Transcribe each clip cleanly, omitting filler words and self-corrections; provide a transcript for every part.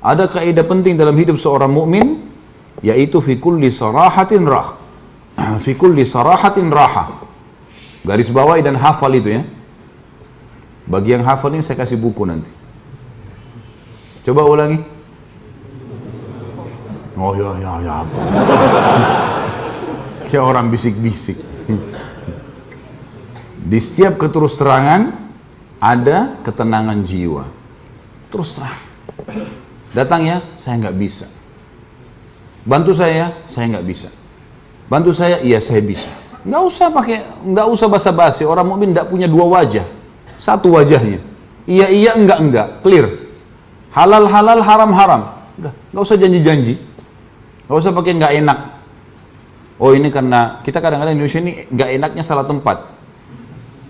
Ada kaidah penting dalam hidup seorang mukmin, yaitu fi kulli sarahatin rah. Fi kulli sarahatin raha. Garis bawahi dan hafal itu ya. Bagi yang hafal ini saya kasih buku nanti. Coba ulangi. Oh ya. Kayak orang bisik-bisik. Di setiap keterus terangan ada ketenangan jiwa. Terus terang. Datang ya, saya nggak bisa. Bantu saya nggak bisa. Bantu saya, iya saya bisa. Nggak usah basa-basi. Orang mukmin nggak punya dua wajah, satu wajahnya. Iya, enggak, clear. Halal, haram. Udah, nggak usah janji-janji. Nggak usah pakai nggak enak. Oh ini karena kita kadang-kadang di Indonesia ini nggak enaknya salah tempat.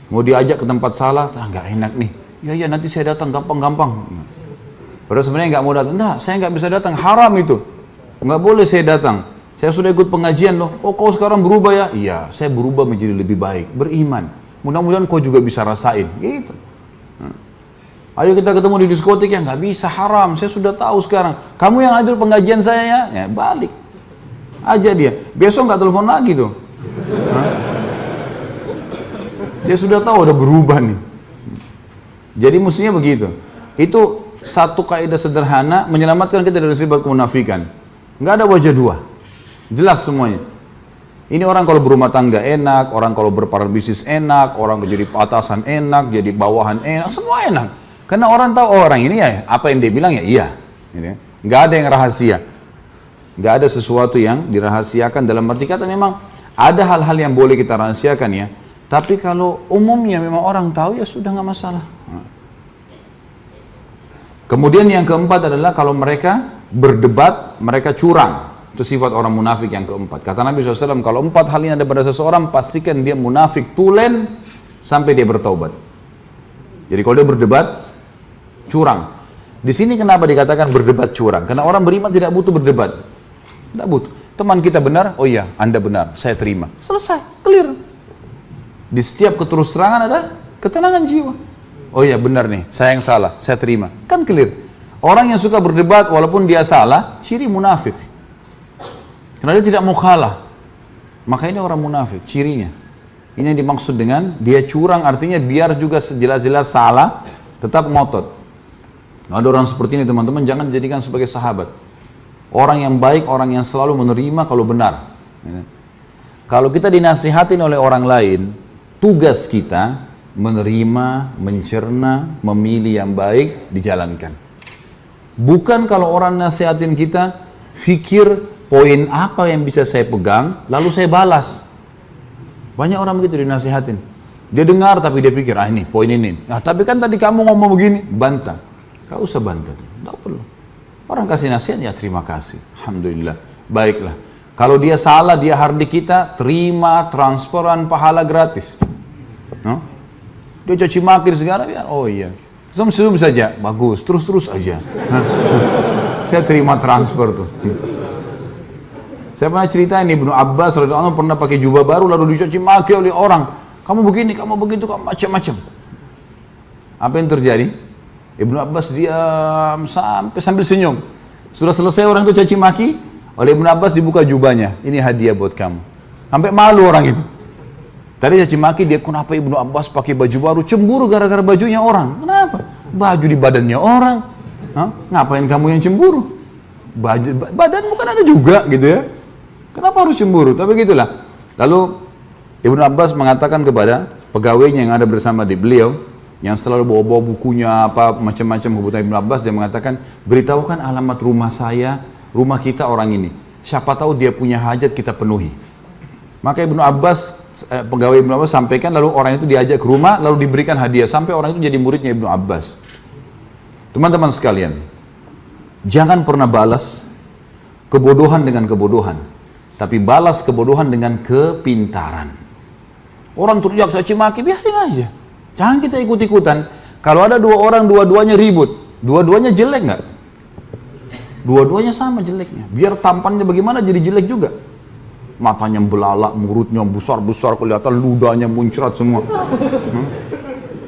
Mau diajak ke tempat salah, nggak enak nih. Ya nanti saya datang gampang. Padahal sebenarnya nggak mau datang. Nah, saya nggak bisa datang, haram itu. Nggak boleh saya datang. Saya sudah ikut pengajian loh. Oh kau sekarang berubah ya? Iya, saya berubah menjadi lebih baik, beriman. Mudah-mudahan kau juga bisa rasain. Gitu. Ayo kita ketemu di diskotik ya, nggak bisa, haram. Saya sudah tahu sekarang. Kamu yang hadir pengajian saya ya balik aja dia. Besok nggak telepon lagi tuh. Dia sudah tahu udah berubah nih. Jadi mestinya begitu. Itu satu kaidah sederhana menyelamatkan kita dari sifat kemunafikan. Nggak ada wajah dua, jelas semuanya. Ini orang kalau berumah tangga enak, orang kalau berparar bisnis enak, orang jadi atasan enak, jadi bawahan enak, semua enak. Karena orang tahu orang ini ya apa yang dia bilang ya iya. Nggak ada yang rahasia, nggak ada sesuatu yang dirahasiakan. Dalam arti kata memang ada hal-hal yang boleh kita rahasiakan ya. Tapi kalau umumnya memang orang tahu ya sudah nggak masalah. Kemudian yang keempat adalah kalau mereka berdebat, mereka curang. Itu sifat orang munafik yang keempat. Kata Nabi SAW, kalau 4 hal ini ada pada seseorang, pastikan dia munafik tulen sampai dia bertaubat. Jadi kalau dia berdebat, curang. Di sini kenapa dikatakan berdebat curang? Karena orang beriman tidak butuh berdebat. Tidak butuh. Teman kita benar, oh iya, Anda benar, saya terima. Selesai, clear. Di setiap keterus terangan ada ketenangan jiwa. Oh iya benar nih, saya yang salah, saya terima. Kan clear. Orang yang suka berdebat walaupun dia salah, ciri munafik. Karena dia tidak mau kalah. Maka ini orang munafik, cirinya. Ini yang dimaksud dengan dia curang, artinya biar juga jelas-jelas salah, tetap ngotot. Ada orang seperti ini teman-teman, jangan dijadikan sebagai sahabat. Orang yang baik, orang yang selalu menerima kalau benar. Kalau kita dinasihatin oleh orang lain, tugas kita menerima, mencerna, memilih yang baik, dijalankan. Bukan kalau orang nasihatin kita, fikir poin apa yang bisa saya pegang, lalu saya balas. Banyak orang begitu dinasihatin. Dia dengar tapi dia pikir, ini poin ini. Nah, tapi kan tadi kamu ngomong begini, bantah. Gak usah bantah, gak perlu. Orang kasih nasihat, ya terima kasih. Alhamdulillah, baiklah. Kalau dia salah, dia hardik kita, terima transferan pahala gratis. No? Dia caci maki segala, ya, oh iya. Senyum saja, bagus, terus aja. Saya terima transfer tuh. Saya pernah cerita ini, Ibnu Abbas radhiyallahu anhu pernah pakai jubah baru lalu dicaci maki oleh orang. Kamu begini, kamu begitu, kamu macam-macam. Apa yang terjadi? Ibnu Abbas diam sambil senyum. Sudah selesai orang itu caci maki, oleh Ibnu Abbas dibuka jubahnya. Ini hadiah buat kamu. Sampai malu orang itu. Tadi caci maki dia, kenapa Ibnu Abbas pakai baju baru? Cemburu gara-gara bajunya orang. Kenapa? Baju di badannya orang. Hah? Ngapain kamu yang cemburu? Badan bukan ada juga gitu ya. Kenapa harus cemburu? Tapi gitulah. Lalu Ibnu Abbas mengatakan kepada pegawainya yang ada bersama di beliau, yang selalu bawa-bawa bukunya apa macam-macam kebutuhan Ibnu Abbas, dia mengatakan, beritahukan alamat rumah saya, rumah kita orang ini. Siapa tahu dia punya hajat kita penuhi. Maka Ibnu Abbas, pegawai Ibnu Abbas sampaikan, lalu orang itu diajak ke rumah, lalu diberikan hadiah, sampai orang itu jadi muridnya Ibnu Abbas. Teman-teman sekalian, jangan pernah balas kebodohan dengan kebodohan, tapi balas kebodohan dengan kepintaran. Orang teriak caci maki, biarin aja. Jangan kita ikut-ikutan. Kalau ada dua orang, dua-duanya ribut, dua-duanya jelek nggak? Dua-duanya sama jeleknya. Biar tampannya bagaimana jadi jelek juga. Matanya belalak, mulutnya besar-besar kelihatan, ludahnya muncrat semua.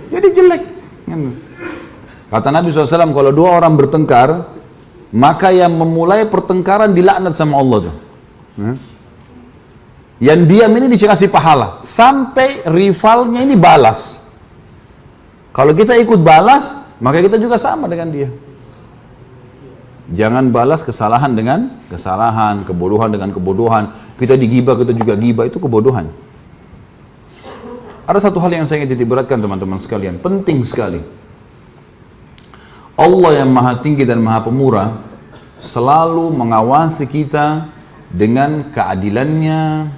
Jadi jelek. Kata Nabi SAW, kalau dua orang bertengkar, maka yang memulai pertengkaran dilaknat sama Allah tuh. Yang diam ini dikasih pahala sampai rivalnya ini balas. Kalau kita ikut balas, maka kita juga sama dengan dia. Jangan balas kesalahan dengan kesalahan, kebodohan dengan kebodohan. Kita digibah, kita juga gibah, itu kebodohan. Ada satu hal yang saya ingin titik beratkan teman-teman sekalian, penting sekali. Allah yang maha tinggi dan maha pemurah selalu mengawasi kita dengan keadilannya,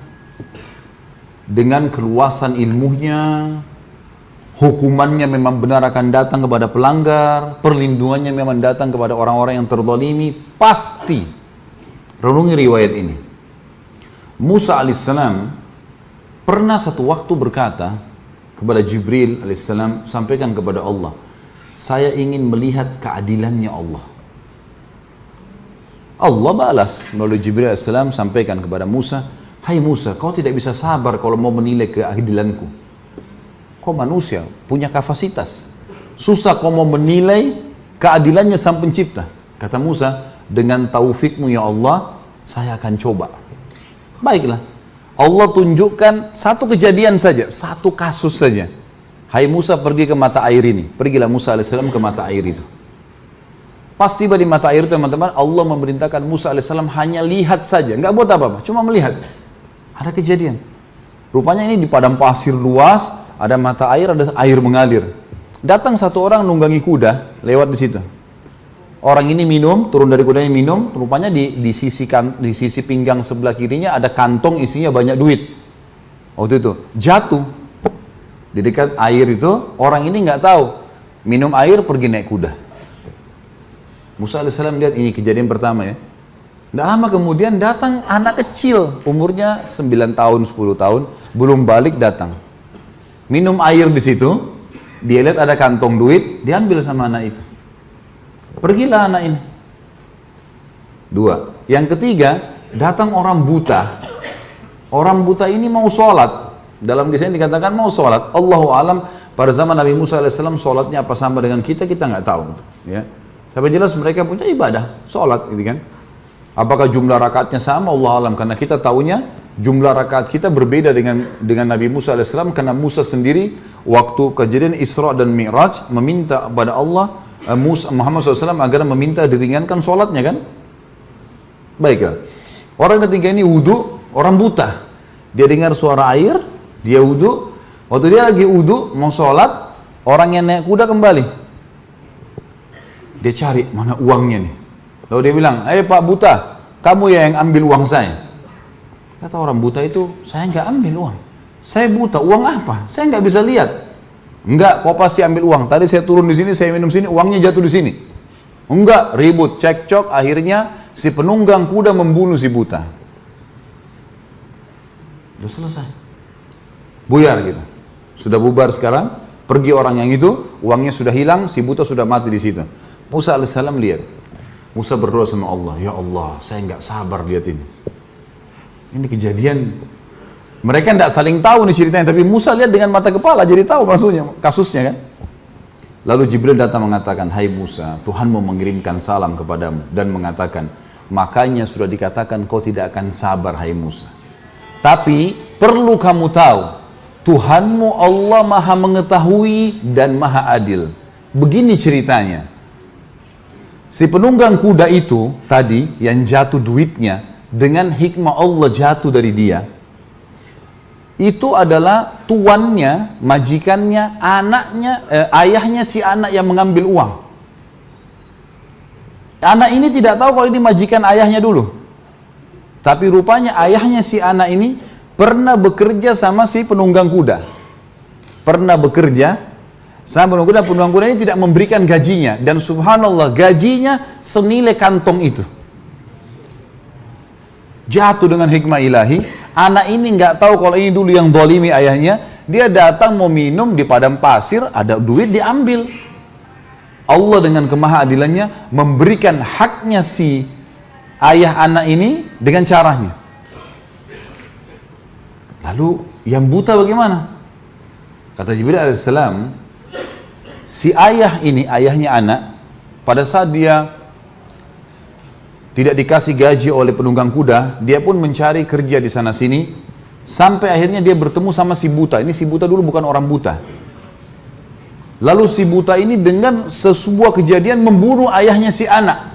dengan keluasan ilmunya. Hukumannya memang benar akan datang kepada pelanggar, perlindungannya memang datang kepada orang-orang yang terzalimi, pasti. Renungi riwayat ini. Musa alaihissalam pernah satu waktu berkata kepada Jibril alaihissalam, sampaikan kepada Allah, saya ingin melihat keadilannya Allah. Allah balas melalui Jibril alaihissalam, sampaikan kepada Musa, hai Musa, kau tidak bisa sabar kalau mau menilai keadilanku. Kau manusia, punya kapasitas. Susah kau mau menilai keadilannya sang pencipta. Kata Musa, dengan taufikmu ya Allah, saya akan coba. Baiklah. Allah tunjukkan satu kejadian saja, satu kasus saja. Hai Musa, pergi ke mata air ini. Pergilah Musa alaihissalam ke mata air itu. Pas tiba di mata air itu teman-teman, Allah memerintahkan Musa alaihissalam hanya lihat saja. Nggak buat apa-apa, cuma melihat. Ada kejadian. Rupanya ini di padang pasir luas, ada mata air, ada air mengalir. Datang satu orang nunggangi kuda, lewat di situ. Orang ini minum, turun dari kudanya minum, rupanya di sisi pinggang sebelah kirinya ada kantong isinya banyak duit. Waktu itu jatuh di dekat air itu, orang ini nggak tahu, minum air pergi naik kuda. Musa alaihissalam lihat ini kejadian pertama ya. Nggak lama kemudian datang anak kecil, umurnya 9 tahun, 10 tahun, belum balik datang. Minum air di situ, dia lihat ada kantong duit, diambil sama anak itu. Pergilah anak ini. 2. Yang ketiga, datang orang buta. Orang buta ini mau sholat. Dalam kisah ini dikatakan mau sholat. Allahu alam, pada zaman Nabi Musa alaihissalam sholatnya apa sama dengan kita nggak tahu. Ya. Tapi jelas mereka punya ibadah, sholat, gitu kan. Apakah jumlah rakaatnya sama? Allah alam, karena kita tahunya jumlah rakaat kita berbeda dengan Nabi Musa alaihissalam, karena Musa sendiri waktu kejadian Isra dan Mi'raj meminta kepada Allah Muhammad SAW agar meminta diringankan sholatnya kan. Baiklah. Orang ketiga ini wudu, orang buta. Dia dengar suara air, dia wudu. Waktu dia lagi wudu mau sholat, orang yang naik kuda kembali. Dia cari mana uangnya nih. Lalu dia bilang, Pak buta, kamu ya yang ambil uang saya. Kata orang buta itu, saya nggak ambil uang. Saya buta, uang apa? Saya nggak bisa lihat. Enggak, kau pasti ambil uang. Tadi saya turun di sini, saya minum sini, uangnya jatuh di sini. Enggak, ribut, cekcok. Akhirnya si penunggang kuda membunuh si buta. Sudah selesai. Buyar gitu. Sudah bubar sekarang. Pergi orang yang itu, uangnya sudah hilang, si buta sudah mati di situ. Musa alaihissalam lihat. Musa berdoa sama Allah, ya Allah, saya nggak sabar lihat ini. Ini kejadian, mereka tidak saling tahu nih ceritanya, tapi Musa lihat dengan mata kepala, jadi tahu maksudnya, kasusnya kan. Lalu Jibril datang mengatakan, hai Musa, Tuhanmu mengirimkan salam kepadamu, dan mengatakan, makanya sudah dikatakan kau tidak akan sabar, hai Musa. Tapi, perlu kamu tahu, Tuhanmu Allah maha mengetahui dan maha adil. Begini ceritanya, si penunggang kuda itu, tadi, yang jatuh duitnya, dengan hikmah Allah jatuh dari dia, itu adalah tuannya, majikannya, anaknya, ayahnya si anak yang mengambil uang. Anak ini tidak tahu kalau ini majikan ayahnya dulu. Tapi rupanya ayahnya si anak ini pernah bekerja sama si penunggang kuda. Pernah bekerja sama penunggang kuda ini tidak memberikan gajinya. Dan subhanallah gajinya senilai kantong itu. Jatuh dengan hikmah ilahi, anak ini nggak tahu kalau ini dulu yang zalimi ayahnya. Dia datang mau minum di padang pasir, ada duit diambil. Allah dengan kemahaadilannya memberikan haknya si ayah anak ini dengan caranya. Lalu yang buta bagaimana? Kata Jibril alaihissalam, si ayah ini, ayahnya anak, pada saat dia tidak dikasih gaji oleh penunggang kuda, dia pun mencari kerja di sana sini, sampai akhirnya dia bertemu sama si buta. Ini si buta dulu bukan orang buta. Lalu si buta ini dengan sebuah kejadian membunuh ayahnya si anak.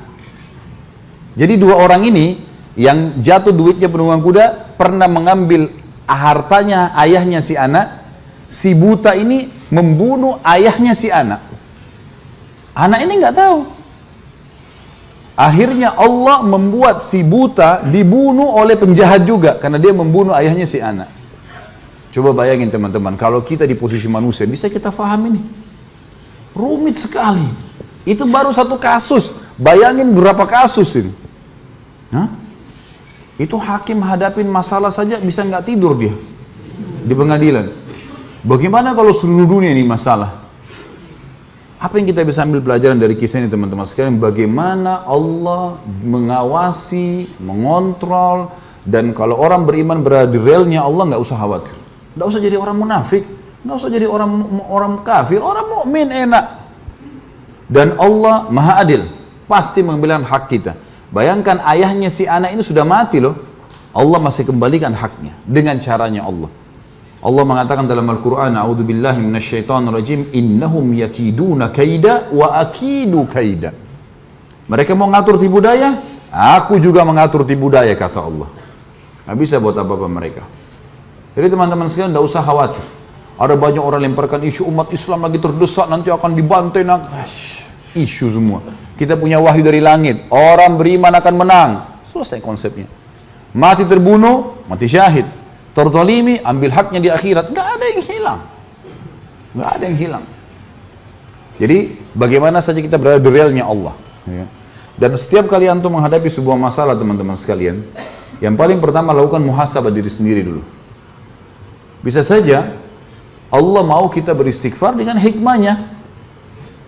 Jadi dua orang ini yang jatuh duitnya penunggang kuda pernah mengambil hartanya ayahnya si anak. Si buta ini membunuh ayahnya si anak. Anak ini nggak tahu. Akhirnya Allah membuat si buta dibunuh oleh penjahat juga karena dia membunuh ayahnya si anak. Coba bayangin teman-teman, kalau kita di posisi manusia, bisa kita paham ini? Rumit sekali. Itu baru satu kasus. Bayangin berapa kasus ini. Hah? Itu hakim hadapin masalah saja bisa nggak tidur dia di pengadilan. Bagaimana kalau seluruh dunia ini masalah? Apa yang kita bisa ambil pelajaran dari kisah ini teman-teman sekalian? Bagaimana Allah mengawasi, mengontrol, dan kalau orang beriman berada di relnya Allah, nggak usah khawatir. Nggak usah jadi orang munafik, nggak usah jadi orang kafir, orang mukmin enak. Dan Allah Maha Adil, pasti mengambil hak kita. Bayangkan ayahnya si anak ini sudah mati loh. Allah masih kembalikan haknya dengan caranya Allah. Allah mengatakan dalam Al-Quran, A'udzubillahi minasyaitonirrajim, innahum yakiduna kaida wa akidu kaida. Mereka mau ngatur tipu daya, aku juga mengatur tipu daya, kata Allah. Nggak bisa buat apa-apa mereka. Jadi teman-teman sekalian, tidak usah khawatir. Ada banyak orang lemparkan isu umat Islam lagi terdesak, nanti akan dibantai. Isu semua. Kita punya wahyu dari langit. Orang beriman akan menang. Selesai konsepnya. Mati terbunuh, mati syahid. Tertolimi, ambil haknya di akhirat. Nggak ada yang hilang. Nggak ada yang hilang. Jadi, bagaimana saja kita berada di realnya Allah. Ya. Dan setiap kali antum menghadapi sebuah masalah teman-teman sekalian, yang paling pertama lakukan muhasabah diri sendiri dulu. Bisa saja Allah mau kita beristighfar dengan hikmahnya.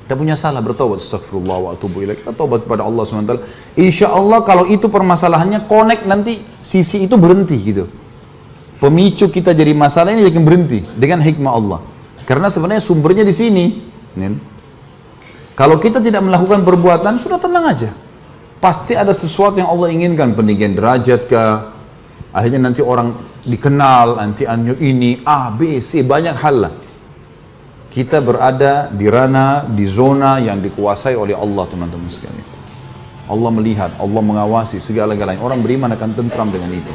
Kita punya salah, bertobat, astagfirullah wa atubu ilaih. Kita tobat kepada Allah SWT. Insya Allah kalau itu permasalahannya, connect nanti sisi itu berhenti gitu. Pemicu kita jadi masalah ini akan berhenti dengan hikmah Allah. Karena sebenarnya sumbernya di sini. Kalau kita tidak melakukan perbuatan, sudah tenang aja. Pasti ada sesuatu yang Allah inginkan, peninggian derajat kah, akhirnya nanti orang dikenal, nanti ini A, B, C, banyak hal lah. Kita berada di ranah, di zona yang dikuasai oleh Allah teman-teman sekalian. Allah melihat, Allah mengawasi segala-galanya. Orang beriman akan tentram dengan itu.